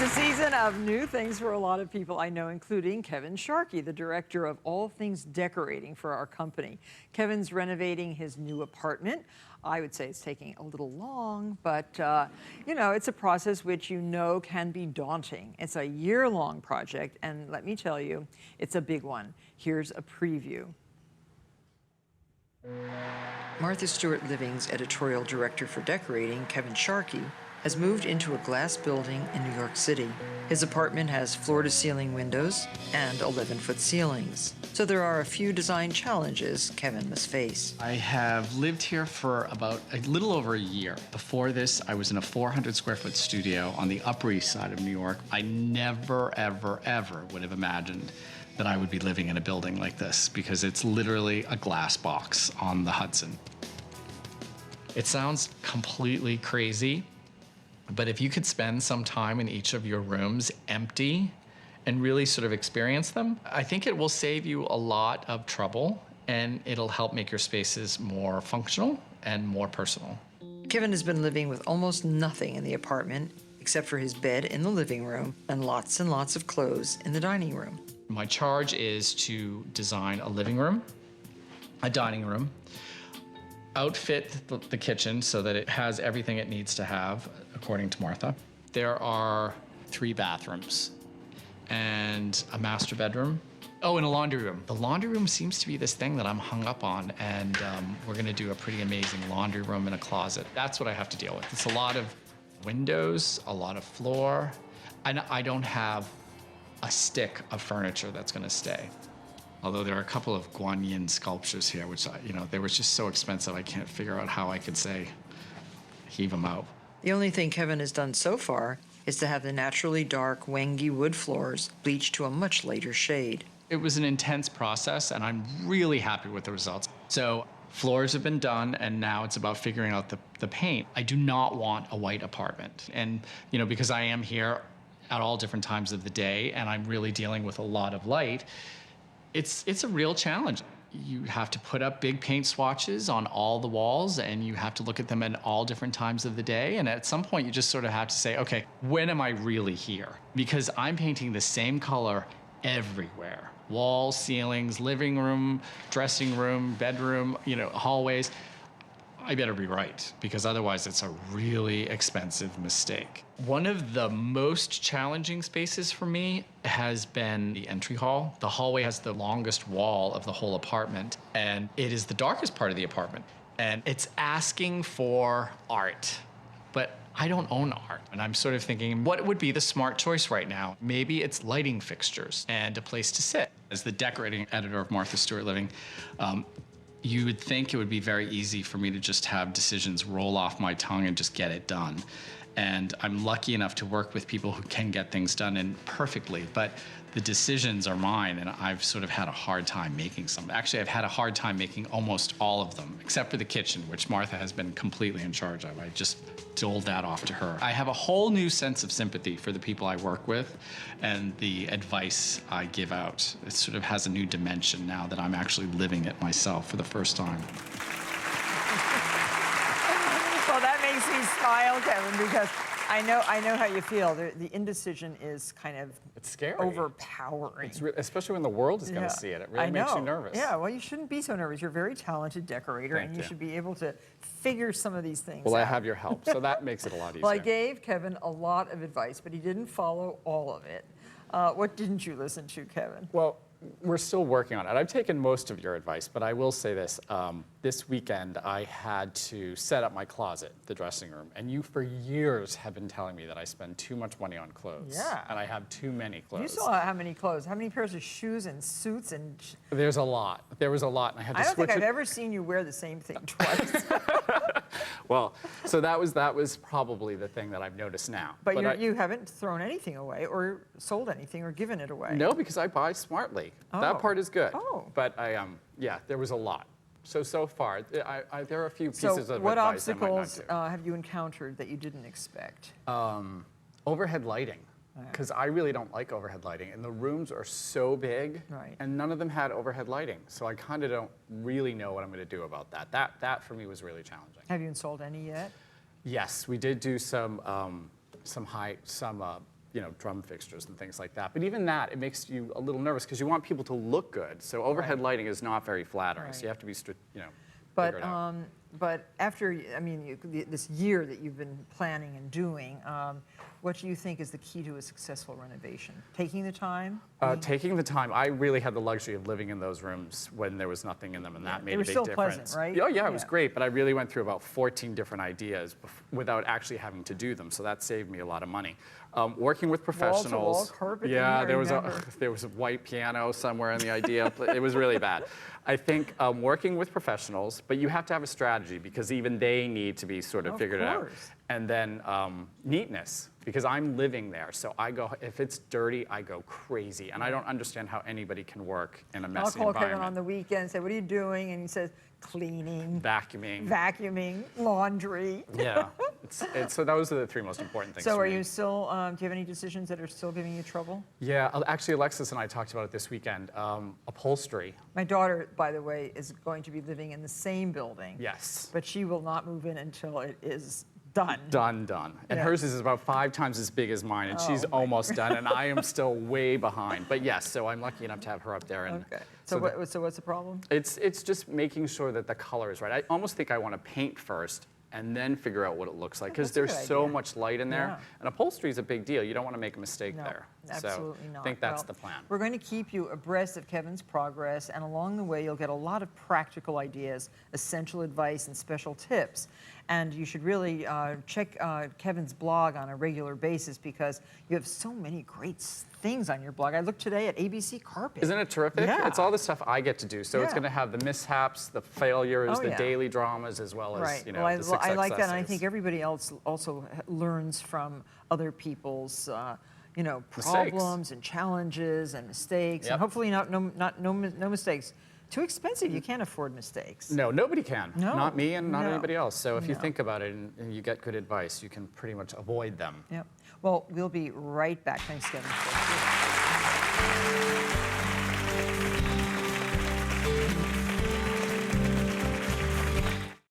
It's a season of new things for a lot of people I know, including Kevin Sharkey, the director of all things decorating for our company. Kevin's renovating his new apartment. I would say it's taking a little long, but you know, it's a process which you know can be daunting. It's a year-long project, and let me tell you, it's a big one. Here's a preview. Martha Stewart Living's editorial director for decorating, Kevin Sharkey, has moved into a glass building in New York City. His apartment has floor-to-ceiling windows and 11-foot ceilings. So there are a few design challenges Kevin must face. I have lived here for about a little over a year. Before this, I was in a 400 square foot studio on the Upper East Side of New York. I never, ever, ever would have imagined that I would be living in a building like this because it's literally a glass box on the Hudson. It sounds completely crazy, but if you could spend some time in each of your rooms empty and really sort of experience them, I think it will save you a lot of trouble and it'll help make your spaces more functional and more personal. Kevin has been living with almost nothing in the apartment except for his bed in the living room and lots of clothes in the dining room. My charge is to design a living room, a dining room, outfit the kitchen so that it has everything it needs to have, according to Martha. There are 3 bathrooms and a master bedroom. Oh, and a laundry room. The laundry room seems to be this thing that I'm hung up on, and we're gonna do a pretty amazing laundry room and a closet. That's what I have to deal with. It's a lot of windows, a lot of floor, and I don't have a stick of furniture that's gonna stay. Although there are a couple of Guanyin sculptures here, which, they were just so expensive, I can't figure out how I could say, heave them out. The only thing Kevin has done so far is to have the naturally dark Wengi wood floors bleached to a much lighter shade. It was an intense process, and I'm really happy with the results. So floors have been done, and now it's about figuring out the paint. I do not want a white apartment. And, because I am here at all different times of the day, and I'm really dealing with a lot of light, it's a real challenge. You have to put up big paint swatches on all the walls, and you have to look at them at all different times of the day. And at some point, you just sort of have to say, okay, when am I really here? Because I'm painting the same color everywhere. Walls, ceilings, living room, dressing room, bedroom, hallways. I better be right, because otherwise it's a really expensive mistake. One of the most challenging spaces for me has been the entry hall. The hallway has the longest wall of the whole apartment, and it is the darkest part of the apartment. And it's asking for art, but I don't own art. And I'm sort of thinking, what would be the smart choice right now? Maybe it's lighting fixtures and a place to sit. As the decorating editor of Martha Stewart Living, you would think it would be very easy for me to just have decisions roll off my tongue and just get it done. And I'm lucky enough to work with people who can get things done and perfectly, but the decisions are mine, and I've sort of had a hard time making some. Actually, I've had a hard time making almost all of them, except for the kitchen, which Martha has been completely in charge of. I just doled that off to her. I have a whole new sense of sympathy for the people I work with and the advice I give out. It sort of has a new dimension now that I'm actually living it myself for the first time. Well, that makes me smile, Kevin, because I know how you feel. The indecision is kind of it's scary, overpowering. Especially when the world is going to see it. It really makes you nervous. Yeah, well, you shouldn't be so nervous. You're a very talented decorator, and you should be able to figure some of these things out. I have your help, so that makes it a lot easier. Well, I gave Kevin a lot of advice, but he didn't follow all of it. What didn't you listen to, Kevin? Well, we're still working on it. I've taken most of your advice, but I will say this. This weekend, I had to set up my closet, the dressing room, and you for years have been telling me that I spend too much money on clothes. Yeah. And I have too many clothes. You saw how many clothes, how many pairs of shoes and suits and... There's a lot. There was a lot, and I had to switch I don't think I've ever seen you wear the same thing twice. Well, so that was probably the thing that I've noticed now. But you haven't thrown anything away or sold anything or given it away. No, because I buy smartly. Oh. That part is good. Oh. But yeah, there was a lot. So far, there are a few pieces of advice I might not do. What obstacles have you encountered that you didn't expect? Overhead lighting. Because I really don't like overhead lighting, and the rooms are so big, and none of them had overhead lighting. So I kind of don't really know what I'm going to do about that. That for me was really challenging. Have you installed any yet? Yes, we did do some drum fixtures and things like that. But even that, it makes you a little nervous because you want people to look good. So overhead lighting is not very flattering. So you have to be, figure it out. But after, this year that you've been planning and doing, what do you think is the key to a successful renovation? Taking the time? Taking the time. I really had the luxury of living in those rooms when there was nothing in them, and that made a big difference. They were still pleasant, right? Oh, yeah, it was great, but I really went through about 14 different ideas without actually having to do them, so that saved me a lot of money. Working with professionals. Wall-to-wall carpet. Yeah, there was a white piano somewhere in the idea. It was really bad. I think working with professionals, but you have to have a strategy because even they need to be sort of figured out. And then neatness, because I'm living there. So if it's dirty, I go crazy. And I don't understand how anybody can work in a messy environment. I'll call Kevin on the weekend and say, what are you doing? And he says, cleaning. Vacuuming, laundry. Yeah. So those are the three most important things. So for are me. you still, do you have any decisions that are still giving you trouble? Yeah, actually Alexis and I talked about it this weekend. Upholstery. My daughter, by the way, is going to be living in the same building. Yes. But she will not move in until it is done. Done. And hers is about 5 times as big as mine, and she's almost done, and I am still way behind. But yes, so I'm lucky enough to have her up there. And okay. So what's the problem? It's just making sure that the color is right. I almost think I want to paint first and then figure out what it looks like because there's so much light in there. And upholstery is a big deal. You don't want to make a mistake there. Absolutely not. I think that's the plan. We're going to keep you abreast of Kevin's progress, and along the way, you'll get a lot of practical ideas, essential advice, and special tips. And you should really check Kevin's blog on a regular basis because you have so many great things on your blog. I looked today at ABC Carpet. Isn't it terrific? Yeah. It's all the stuff I get to do. So it's going to have the mishaps, the failures, the daily dramas, as well as the successes. I like that, and I think everybody else also learns from other people's problems and challenges and mistakes, and hopefully no mistakes. Too expensive. You can't afford mistakes. No, nobody can. No. Not me and not anybody else. So if you think about it and you get good advice, you can pretty much avoid them. Yep. Well, we'll be right back. Thanks, Kevin.